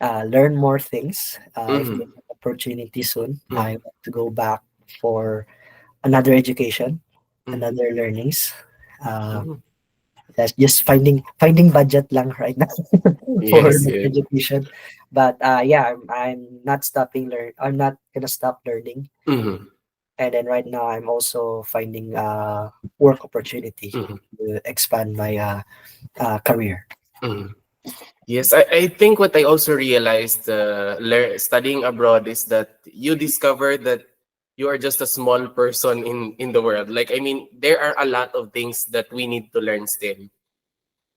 learn more things. If Mhm. there's an opportunity soon, I Mhm. want to go back for another education, Mhm. another learnings. Uh, Mhm. that's just finding budget lang right now for Yes, the yes. education. But yeah, I'm not stopping learn. I'm not gonna stop learning. Mhm. And then right now, I'm also finding work opportunity Mhm. to expand my career. Mhm. Yes, I think what I also realized studying abroad is that you discover that you are just a small person in the world. Like, I mean, there are a lot of things that we need to learn still.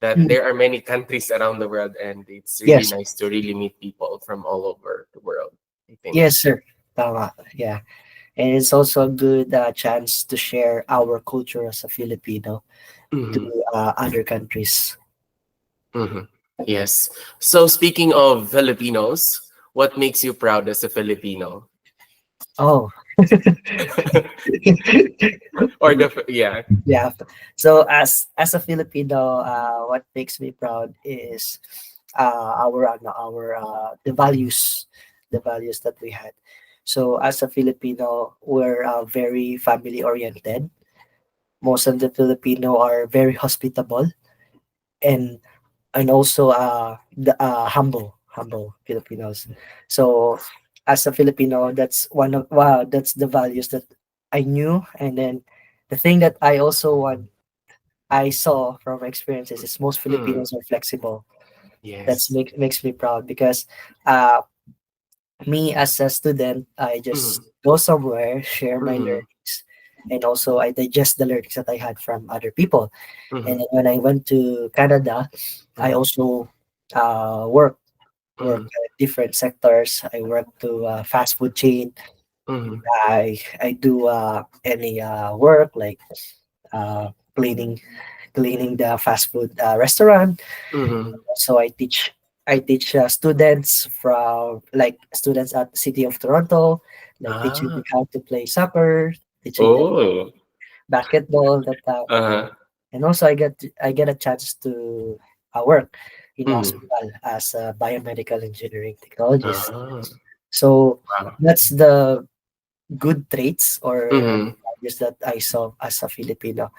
That Mm, there are many countries around the world, and it's really yes, nice to really meet people from all over the world, I think. yes, sir. Tama. Yeah. And it's also a good chance to share our culture as a Filipino to Mhm. other countries. Mhm. Yes. So speaking of Filipinos, what makes you proud as a Filipino? Oh. Or yeah. Yeah. So as a Filipino, what makes me proud is the values that we had. So as a Filipino, we're very family oriented. Most of the Filipino are very hospitable, and also humble Filipinos. So as a Filipino, that's the values that I knew, and then the thing that I saw from experiences is most Mm, Filipinos are flexible. That's yes. makes me proud because uh, me as a student, I just Mm, go somewhere, share my mm, learnings, and also I digest the learnings that I had from other people. And mm, then when I went to Canada, I mm, also work mm, different sectors. I work to fast food chain. mm, I do any work like uh, cleaning the fast food restaurant. mm, So I teach students from like students at the city of Toronto, like teaching them ah, how to play soccer, teaching them oh, basketball, that uh-huh, and also I get a chance to work in a mm, hospital as a biomedical engineering technologist. ah, So wow, that's the good traits or mm, values that I saw as a Filipino,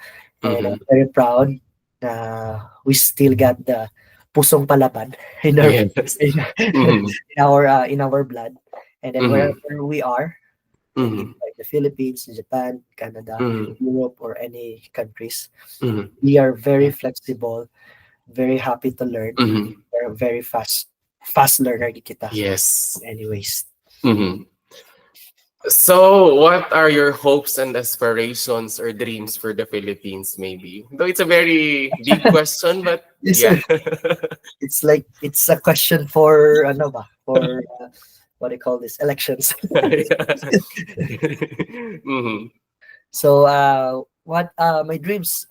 and I'm mm, very proud na we still got the pusong palaban in our yes, in, mm, in our blood, and then wherever mm, we are, like if mm, like the Philippines, Japan, Canada, mm, Europe, or any countries, mm, we are very yeah, flexible, very happy to learn. mm, We're very fast learner di kita. yes, Anyways, mm. So, what are your hopes and aspirations or dreams for the Philippines, maybe? Though it's a very deep question, but yes yeah. sir. It's like it's a question for ano ba for what do you call this elections. Mhm, So what my dreams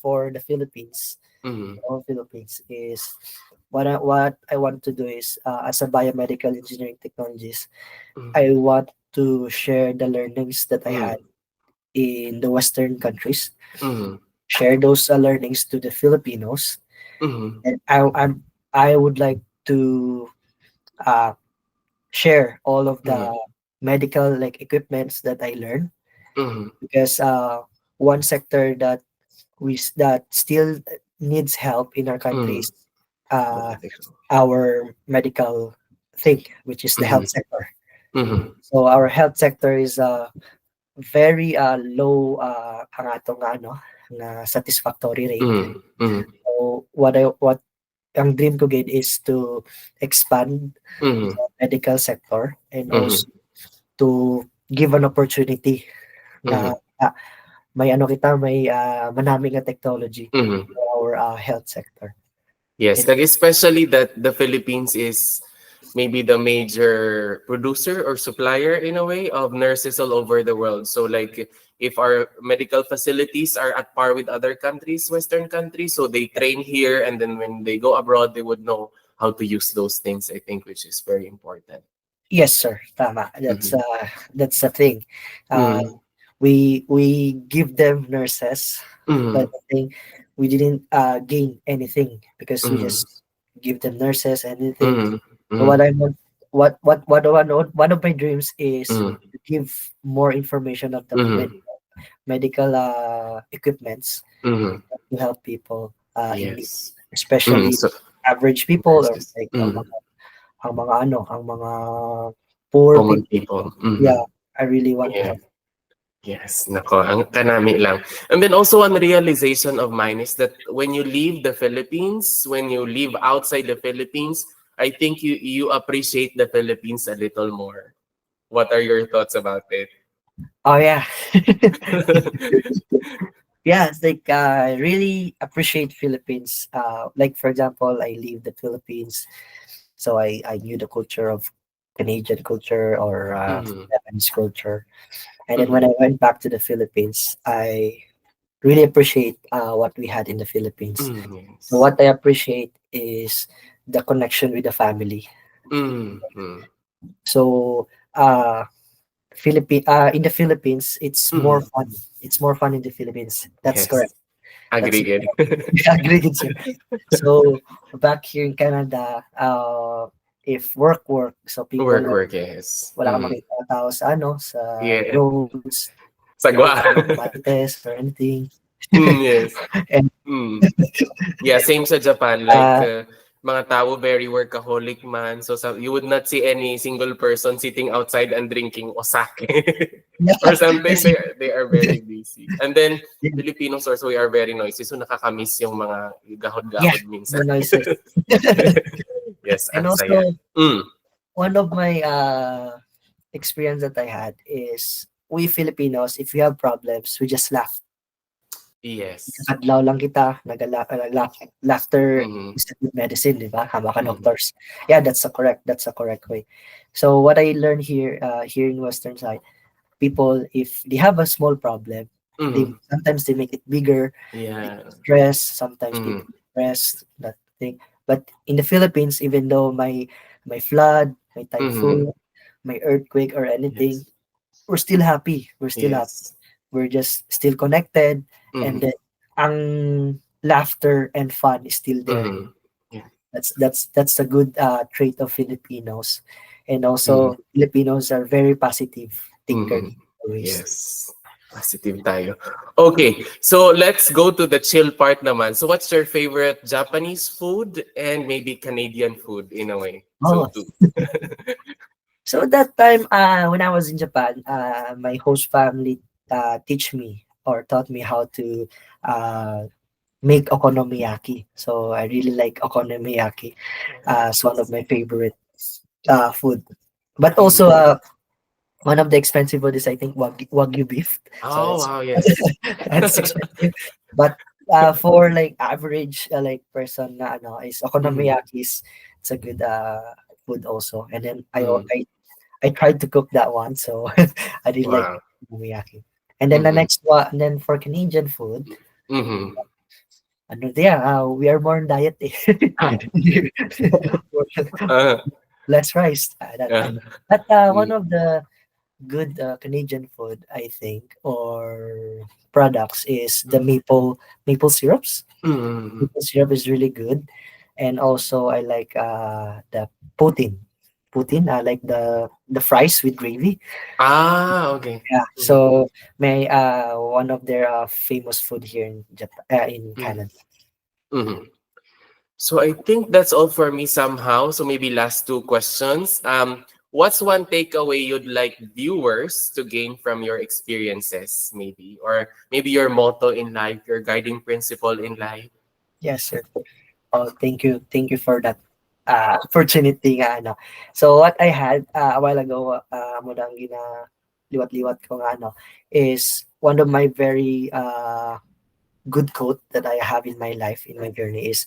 for the Philippines, mhm, all Philippines is what I want to do is as a biomedical engineering technologist, mhm, I want to share the learnings that I had mhm, in the Western countries, mhm, share those learnings to the Filipinos, mhm, and I would like to uh, share all of the mhm, medical like equipments that I learned mhm, because one sector that that still needs help in our country mhm. is uh, our medical thing, which is the health Mhm, sector. mhm, So our health sector is very low ang atong ano na satisfactory rate. mhm, mhm, So what ang dream ko gid is to expand mhm, the medical sector and mhm, also to give an opportunity na mhm, may ano kita may manami nga technology mhm. for our health sector. Yes, And like especially that the Philippines is maybe the major producer or supplier in a way of nurses all over the world. So like if our medical facilities are at par with other countries, Western countries, so they train here and then when they go abroad, they would know how to use those things, I think, which is very important. yes, sir, tama. Mm-hmm. That's the thing. Uh, Mm-hmm. we give them nurses, but Mm-hmm. the thing we didn't gain anything because we Mm-hmm. just give them nurses and anything. Mm-hmm. So what Mm-hmm. I want, one of my dreams is to give more information of the Mm-hmm. medical equipments Mm-hmm. to help people in need, Yes. Mm-hmm. especially So average people or nurses. like Mm-hmm. ang mga ano, ang mga poor Common people. people. Mm-hmm. Yeah, I really want to Yeah. help. Yes, nako, ang kanami lang. And then also one realization of mine is that when you leave the Philippines, when you live outside the Philippines, I think you appreciate the Philippines a little more. What are your thoughts about it? Oh yeah. Yeah, it's like I really appreciate Philippines. Like for example, I leave the Philippines, so I knew the culture of Canadian culture or Mhm, Japanese culture, and then when mhm, I went back to the Philippines, I really appreciate what we had in the Philippines. So yes. what I appreciate is the connection with the family. Mhm, So uh, in the Philippines, it's more Mhm. fun. It's more fun in the Philippines. That's correct. Yes. That's Agreed. agreed, sir. So back here in Canada, if work, so people Work, like work, yes. wala kang makita na tao sa ano, sa Yeah. roads, Sagwa. marites or anything. Yes. And Mm. Yeah, same sa Japan. Like, uh, mga tao very workaholic man. So, you would not see any single person sitting outside and drinking osake. yeah, Or something, yes, they are very busy. And then, yeah, Filipinos also, we are very noisy. So, nakakamiss yung mga yeah, gahod-gahod minsan. the noises. Yes, And ang saya. also, Mm. one of my experience that I had is we Filipinos, if we have problems, we just laugh. Yes. Adlaw lang kita, laughter Mm-hmm. is a good medicine, di ba? Hama ka Mm-hmm. doctors. Yeah, that's a correct way. So what I learned here in Western side, people if they have a small problem, they Mm-hmm. sometimes they make it bigger, they Yeah. stress, sometimes Mm-hmm. people depressed, that thing. But in the Philippines, even though my flood, my Mm-hmm. typhoon, my earthquake or anything, Yes. we're still happy. We're still happy. Yes. We're just still connected, and Mm-hmm. then ang laughter and fun is still there. Mm-hmm. Yeah. That's a good trait of Filipinos, and Mm-hmm. also Filipinos are very positive thinker Mm-hmm. always. Yes. Positive tayo. Okay, so let's go to the chill part naman. So what's your favorite Japanese food and maybe Canadian food in a way? So Oh, two. so that time when I was in Japan, my host family teach me or taught me how to uh, make okonomiyaki. So I really like okonomiyaki. It's one of my favorite food. But Mhm. also, one of the expensive food is I think wagyu beef. So Oh, wow, yes. that's expensive. But for like average like person na ano is Mhm. okonomiyaki is it's a good food also. And then Mhm. I tried to cook that one, so I really like Wow. okonomiyaki. And then the Mhm. next one, and then for Canadian food, Mhm. ano there, we are more on diet eh. Uh, Less rice that uh, time. But one mm, of the good Canadian food, I think, or products is the maple syrups. mm. Maple syrup is really good, and also I like the poutine. Poutine, I like the fries with gravy. Ah, okay. Yeah, Mhm. so may one of their famous food here in Japan, in Mhm. Canada. Mhm. So I think that's all for me somehow. So maybe last two questions. What's one takeaway you'd like viewers to gain from your experiences, maybe, or maybe your motto in life, your guiding principle in life? Yes, sir. Oh, thank you for that opportunity nga ano. So what I had a while ago, mo nang liwat-liwat ko nga ano, is one of my very good quote that I have in my life, in my journey is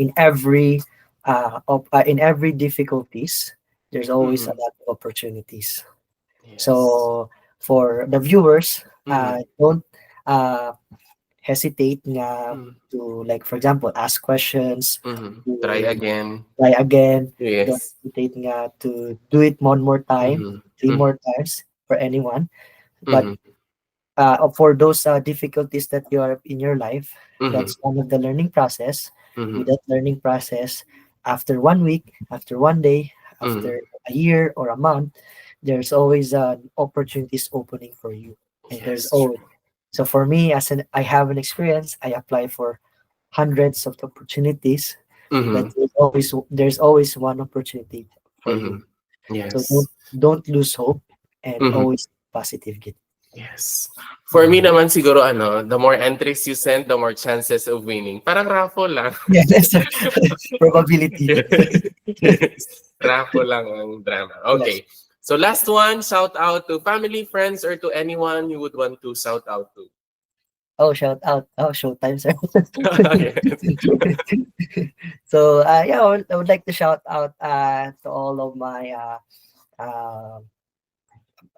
in every difficulties, there's always a Mm-hmm. lot of opportunities. Yes. So for the viewers, Mm-hmm. don't uh, hesitate nga Mm-hmm. to like for example ask questions, Mm-hmm. Try to again. try again. Don't Yes. hesitate nga to do it one more time, Mm-hmm. three Mm-hmm. more times for anyone. But Mm-hmm. for those difficulties that you are in your life, Mm-hmm. that's one of the learning process. With Mm-hmm. that learning process, after 1 week, after 1 day, Mm-hmm. after a year or a month, there's always opportunities opening for you. And there's Yes, always true. so for me as an I have an experience, I apply for hundreds of opportunities, but Mm-hmm. there's always one opportunity for Mm-hmm. you. So Yes. don't lose hope and Mm-hmm. always positive. Yes. For me Mhm. naman siguro the more entries you send, the more chances of winning. Parang raffle lang. Yeah, that's the probability. Yes. Raffle lang ang drama. Yes. Okay. So last one, shout out to family, friends, or to anyone you would want to shout out to. Oh, shout out. Oh, showtime, sir. Yes. So, yeah, I would like to shout out to all of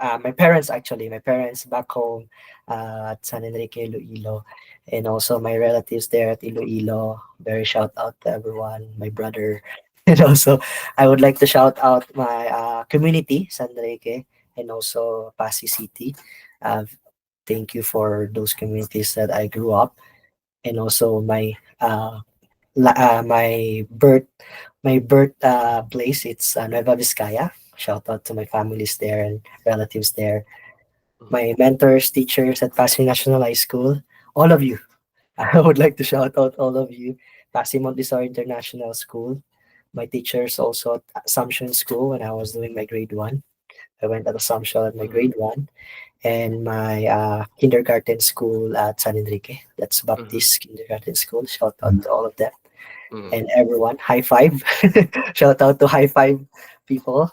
uh, my parents, actually, my parents back home at San Enrique, Iloilo, and also my relatives there at Iloilo. Very shout out to everyone, my brother. And also, I would like to shout out my community, San Enrique, and also Pasig City. Uh, thank you for those communities that I grew up, and also my birth place. It's Nueva Vizcaya. Shout out to my families there and relatives there. Mhm. My mentors, teachers at Pasig National High School, all of you. I would like to shout out all of you. Pasig Montessori International School. My teachers also at Assumption School when I was doing my grade one. I went at Assumption at my Mhm. grade one, and my kindergarten school at San Enrique. That's Mhm. Baptist Kindergarten School. Shout out to all of them Mhm. and everyone. High five. Shout out to high five people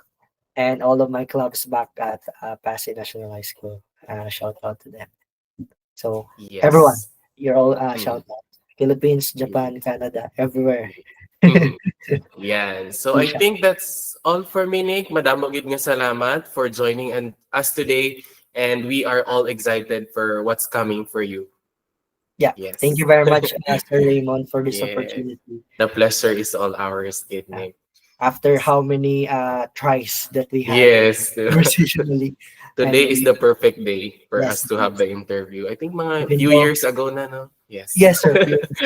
and all of my clubs back at Pasay National High School. Shout out to them. So everyone, Yes. you're all Mhm. shout out. Philippines, Yeah. Japan, Canada, everywhere. Mhm. Yan. So Big I shout. think that's all for me, Nick. Madamo gid nga salamat for joining us today. And we are all excited for what's coming for you. Yeah. Thank Yes. you very much, Sir Raymond, for this Yes. opportunity. The pleasure is all ours, kid Uh, Nick. After how many tries that we had Yes. conversationally, Today is finally, the perfect day for yes, us to have the interview. I think mga even few though, years ago na, no? Yes. yes, sir,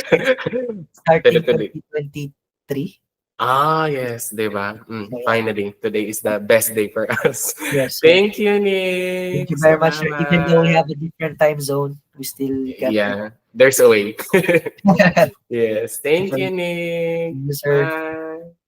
Pero starting today. 2023. Ah, yes, di ba? So yeah, Finally, today is the best day for us. yes, sir. Thank you, Thank Nick. you very much, sir. Even though we Salamat. have a different time zone, we still got to. Yeah, there's a way. Thank Yes, you, thank sir. you, Nick. Thank you, sir. Bye.